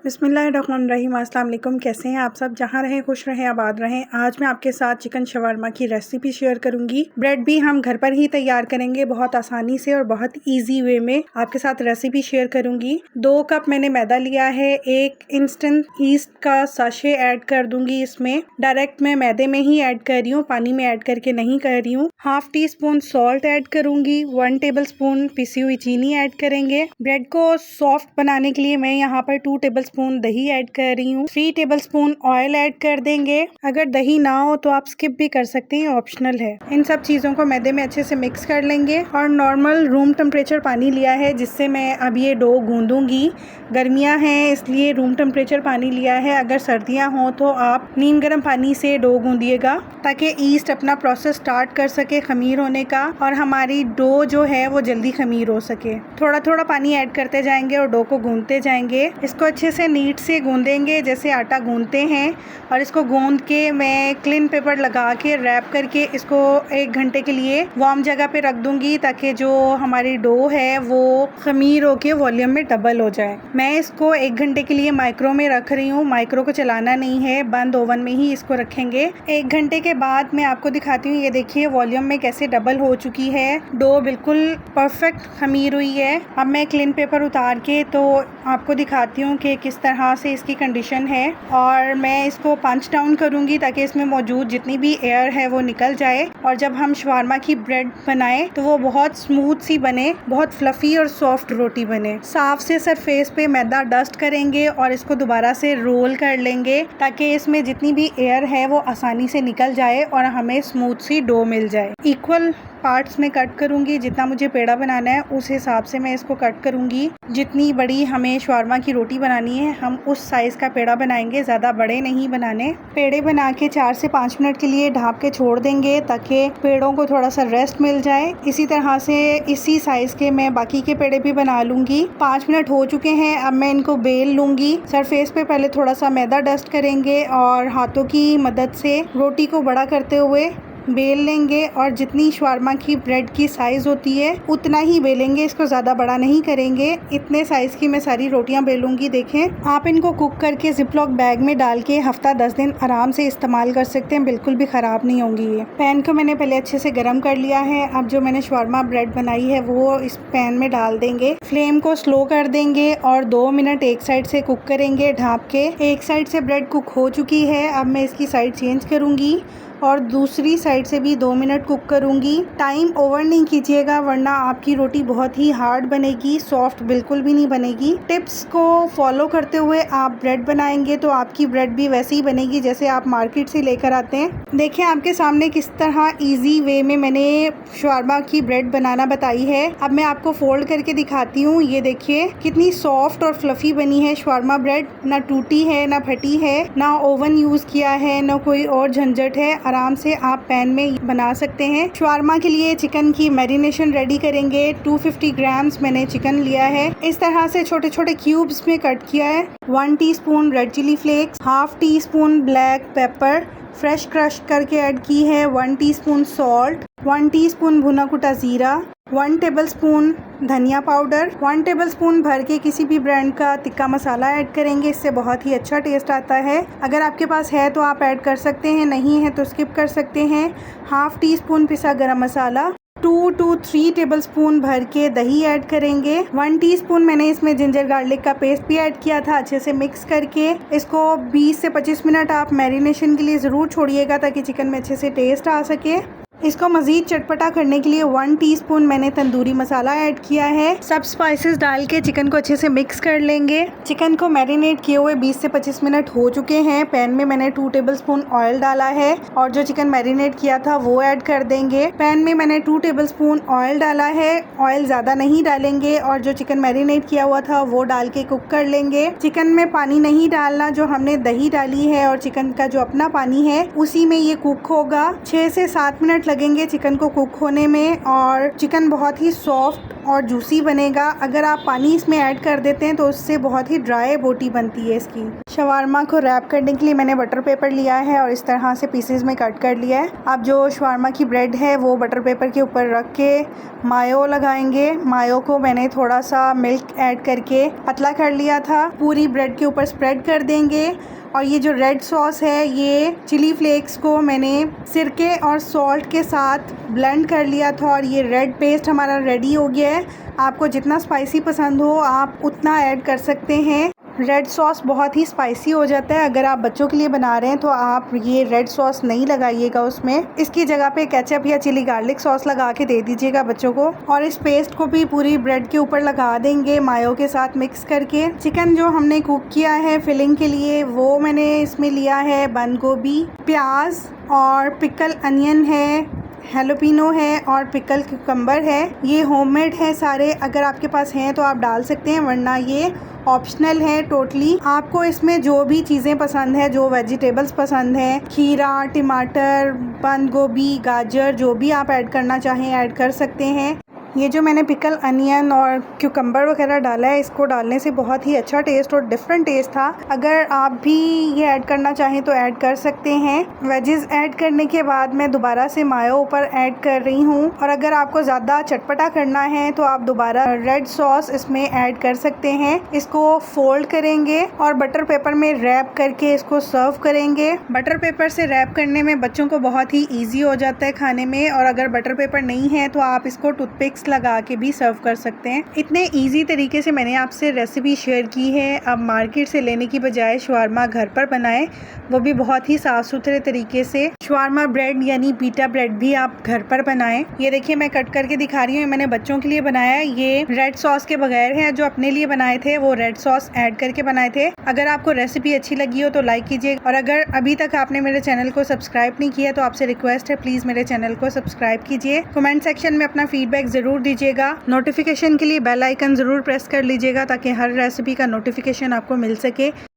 बिस्मिल्लाहिर्रहमानिर्रहीम। अस्सलाम वालेकुम। कैसे हैं आप सब? जहाँ रहें खुश रहें, आबाद रहें। आज मैं आपके साथ चिकन शवारमा की रेसिपी शेयर करूंगी। ब्रेड भी हम घर पर ही तैयार करेंगे, बहुत आसानी से और बहुत इजी वे में आपके साथ रेसिपी शेयर करूंगी। 2 कप मैंने मैदा लिया है। 1 इंस्टेंट ईस्ट का साशे ऐड कर दूंगी इसमें। डायरेक्ट मैं मैदे में ही ऐड कर रही हूँ, पानी में ऐड करके नहीं कर रही हूँ। Half tea spoon salt add करूंगी। 1 टेबल स्पून पिसी हुई चीनी ऐड करेंगे। ब्रेड को सॉफ्ट बनाने के लिए मैं यहाँ पर 2 टेबल स्पून दही ऐड कर रही हूँ। 3 टेबल स्पून ऑयल ऐड कर देंगे। अगर दही ना हो तो आप स्किप भी कर सकते हैं, ऑप्शनल है। इन सब चीज़ों को मैदे में अच्छे से मिक्स कर लेंगे और नॉर्मल रूम टेम्परेचर पानी लिया है जिससे मैं अब ये डो गूंदूंगी। गर्मियाँ हैं इसलिए रूम टेम्परेचर पानी लिया है। अगर सर्दियाँ हों तो आप नीम गर्म पानी से डो गूंदिएगा ताकि ईस्ट अपना प्रोसेस स्टार्ट कर सके खमीर होने का और हमारी डो जो है वो जल्दी खमीर हो सके। थोड़ा थोड़ा पानी ऐड करते जाएंगे और डो को गूंदते जाएंगे। इसको अच्छे से नीट से गूंदेंगे जैसे आटा गूंदते हैं और इसको गूंद के मैं क्लीन पेपर लगा के रैप करके इसको 1 घंटे के लिए वार्म जगह पे रख दूंगी ताकि जो हमारी डो है वो खमीर होके वॉल्यूम में डबल हो जाए। मैं इसको 1 घंटे के लिए माइक्रो में रख रही हूँ। माइक्रो को चलाना नहीं है, बंद ओवन में ही इसको रखेंगे। 1 घंटे के बाद मैं आपको दिखाती हूँ। ये देखिए वॉल्यूम में कैसे डबल हो चुकी है। डो बिल्कुल परफेक्ट खमीर हुई है। अब मैं क्लीन पेपर उतार के तो आपको दिखाती हूँ कि किस तरह से इसकी कंडीशन है और मैं इसको पंच डाउन करूँगी ताकि इसमें मौजूद जितनी भी एयर है वो निकल जाए और जब हम शवारमा की ब्रेड बनाएं तो वो बहुत स्मूथ सी बने, बहुत फ्लफ़ी और सॉफ्ट रोटी बने। साफ से सरफेस पे मैदा डस्ट करेंगे और इसको दोबारा से रोल कर लेंगे ताकि इसमें जितनी भी एयर है वो आसानी से निकल जाए और हमें स्मूथ सी डो मिल जाए। इक्वल पार्ट्स में कट करूँगी। जितना मुझे पेड़ा बनाना है उस हिसाब से मैं इसको कट करूँगी। जितनी बड़ी हमें शवारमा की रोटी बनानी है हम उस साइज़ का पेड़ा बनाएंगे, ज़्यादा बड़े नहीं बनाने। पेड़े बना के 4 से 5 मिनट के लिए ढाँप के छोड़ देंगे ताकि पेड़ों को थोड़ा सा रेस्ट मिल जाए। इसी तरह से इसी साइज़ के मैं बाकी के पेड़े भी बना लूँगी। 5 मिनट हो चुके हैं। अब मैं इनको बेल लूँगी। सरफेस पे पहले थोड़ा सा मैदा डस्ट करेंगे और हाथों की मदद से रोटी को बड़ा करते हुए बेल लेंगे और जितनी शवारमा की ब्रेड की साइज़ होती है उतना ही बेलेंगे। इसको ज़्यादा बड़ा नहीं करेंगे। इतने साइज़ की मैं सारी रोटियां बेलूंगी। देखें, आप इनको कुक करके जिपलॉक बैग में डाल के हफ्ता 10 दिन आराम से इस्तेमाल कर सकते हैं, बिल्कुल भी ख़राब नहीं होंगी। ये पैन को मैंने पहले अच्छे से गर्म कर लिया है। अब जो मैंने शवारमा ब्रेड बनाई है वो इस पैन में डाल देंगे। फ्लेम को स्लो कर देंगे और 2 मिनट एक साइड से कुक करेंगे ढाँप के। एक साइड से ब्रेड कुक हो चुकी है। अब मैं इसकी साइड चेंज करूँगी और दूसरी साइड से भी 2 मिनट कुक करूंगी। टाइम ओवर नहीं कीजिएगा वरना आपकी रोटी बहुत ही हार्ड बनेगी, सॉफ्ट बिल्कुल भी नहीं बनेगी। टिप्स को फॉलो करते हुए आप ब्रेड बनाएंगे तो आपकी ब्रेड भी वैसे ही बनेगी जैसे आप मार्केट से लेकर आते हैं। देखिए आपके सामने किस तरह इजी वे में मैंने शवारमा की ब्रेड बनाना बताई है। अब मैं आपको फोल्ड करके दिखाती हूँ। ये देखिए कितनी सॉफ्ट और फ्लफी बनी है शवारमा ब्रेड। ना टूटी है, ना फटी है, ना ओवन यूज किया है, ना कोई और झंझट है। आराम से आप पैन में बना सकते हैं। शवारमा के लिए चिकन की मैरिनेशन रेडी करेंगे। 250 ग्राम्स मैंने चिकन लिया है। इस तरह से छोटे छोटे क्यूब्स में कट किया है। 1 teaspoon red chilli flakes, half teaspoon black pepper fresh crush करके ऐड की है। 1 टीस्पून सॉल्ट, 1 टीस्पून भुना कुटा जीरा, 1 टेबलस्पून धनिया पाउडर, 1 टेबलस्पून भर के किसी भी ब्रांड का तिक्का मसाला ऐड करेंगे। इससे बहुत ही अच्छा टेस्ट आता है। अगर आपके पास है तो आप ऐड कर सकते हैं, नहीं है तो स्किप कर सकते हैं। हाफ टी स्पून पिसा गरम मसाला, 2 to 3 टेबलस्पून भर के दही ऐड करेंगे। 1 टीस्पून मैंने इसमें जिंजर गार्लिक का पेस्ट भी ऐड किया था। अच्छे से मिक्स करके इसको 20 से 25 मिनट आप मैरिनेशन के लिए ज़रूर छोड़िएगा ताकि चिकन में अच्छे से टेस्ट आ सके। इसको मज़ीद चटपटा करने के लिए 1 टीस्पून मैंने तंदूरी मसाला ऐड किया है। सब स्पाइसेस डाल के चिकन को अच्छे से मिक्स कर लेंगे। चिकन को मैरिनेट किए हुए 20 से 25 मिनट हो चुके हैं। पैन में मैंने 2 टेबलस्पून ऑयल डाला है और जो चिकन मैरिनेट किया था वो ऐड कर देंगे। पैन में मैंने 2 टेबलस्पून ऑयल डाला है। ऑयल ज़्यादा नहीं डालेंगे और जो चिकन मैरिनेट किया हुआ था वो डाल के कुक कर लेंगे। चिकन में पानी नहीं डालना, जो हमने दही डाली है और चिकन का जो अपना पानी है उसी में ये कुक होगा। 6 से 7 मिनट मिनट लगेंगे चिकन को कुक होने में और चिकन बहुत ही सॉफ्ट और जूसी बनेगा। अगर आप पानी इसमें ऐड कर देते हैं तो उससे बहुत ही ड्राई बोटी बनती है इसकी। शवारमा को रैप करने के लिए मैंने बटर पेपर लिया है और इस तरह से पीसेस में कट कर लिया है। आप जो शवारमा की ब्रेड है वो बटर पेपर के ऊपर रख के मायो लगाएंगे। मायो को मैंने थोड़ा सा मिल्क ऐड करके पतला कर लिया था, पूरी ब्रेड के ऊपर स्प्रेड कर देंगे। और ये जो रेड सॉस है ये चिली फ्लेक्स को मैंने सिरके और सॉल्ट के साथ ब्लेंड कर लिया था और ये रेड पेस्ट हमारा रेडी हो गया है। आपको जितना स्पाइसी पसंद हो आप उतना ऐड कर सकते हैं। रेड सॉस बहुत ही स्पाइसी हो जाता है। अगर आप बच्चों के लिए बना रहे हैं तो आप ये रेड सॉस नहीं लगाइएगा उसमें, इसकी जगह पे केचप या चिली गार्लिक सॉस लगा के दे दीजिएगा बच्चों को। और इस पेस्ट को भी पूरी ब्रेड के ऊपर लगा देंगे मायो के साथ मिक्स करके। चिकन जो हमने कुक किया है फिलिंग के लिए वो मैंने इसमें लिया है बंद गोभी, प्याज और पिकल अनियन है, हेलोपिनो है और पिकल क्यूकम्बर है। ये होममेड है सारे, अगर आपके पास हैं तो आप डाल सकते हैं वरना ये ऑप्शनल है टोटली। आपको इसमें जो भी चीज़ें पसंद है, जो वेजिटेबल्स पसंद है, खीरा, टमाटर, बंद गोभी, गाजर, जो भी आप ऐड करना चाहें ऐड कर सकते हैं। ये जो मैंने पिकल अनियन और क्यूकम्बर वगैरह डाला है इसको डालने से बहुत ही अच्छा टेस्ट और डिफरेंट टेस्ट था। अगर आप भी ये ऐड करना चाहें तो ऐड कर सकते हैं। वेजेस ऐड करने के बाद मैं दोबारा से मायो ऊपर ऐड कर रही हूँ और अगर आपको ज़्यादा चटपटा करना है तो आप दोबारा रेड सॉस इसमें ऐड कर सकते हैं। इसको फोल्ड करेंगे और बटर पेपर में रैप करके इसको सर्व करेंगे। बटर पेपर से रैप करने में बच्चों को बहुत ही ईजी हो जाता है खाने में, और अगर बटर पेपर नहीं है तो आप इसको टूथपिक्स लगा के भी सर्व कर सकते हैं। इतने इजी तरीके से मैंने आपसे रेसिपी शेयर की है। अब मार्केट से लेने की बजाय शवारमा घर पर बनाएं, वो भी बहुत ही साफ सुथरे तरीके से। शवारमा ब्रेड यानी बीटा ब्रेड भी आप घर पर बनाएं। ये देखिए मैं कट करके दिखा रही हूँ, मैंने बच्चों के लिए बनाया है। ये रेड सॉस के बगैर है, जो अपने लिए बनाए थे वो रेड सॉस ऐड करके बनाए थे। अगर आपको रेसिपी अच्छी लगी हो तो लाइक कीजिए, और अगर अभी तक आपने मेरे चैनल को सब्सक्राइब नहीं किया तो आपसे रिक्वेस्ट है प्लीज मेरे चैनल को सब्सक्राइब कीजिए। कमेंट सेक्शन में अपना फीडबैक जरूर दीजिएगा। नोटिफिकेशन के लिए बेल आइकन जरूर प्रेस कर लीजिएगा ताकि हर रेसिपी का नोटिफिकेशन आपको मिल सके।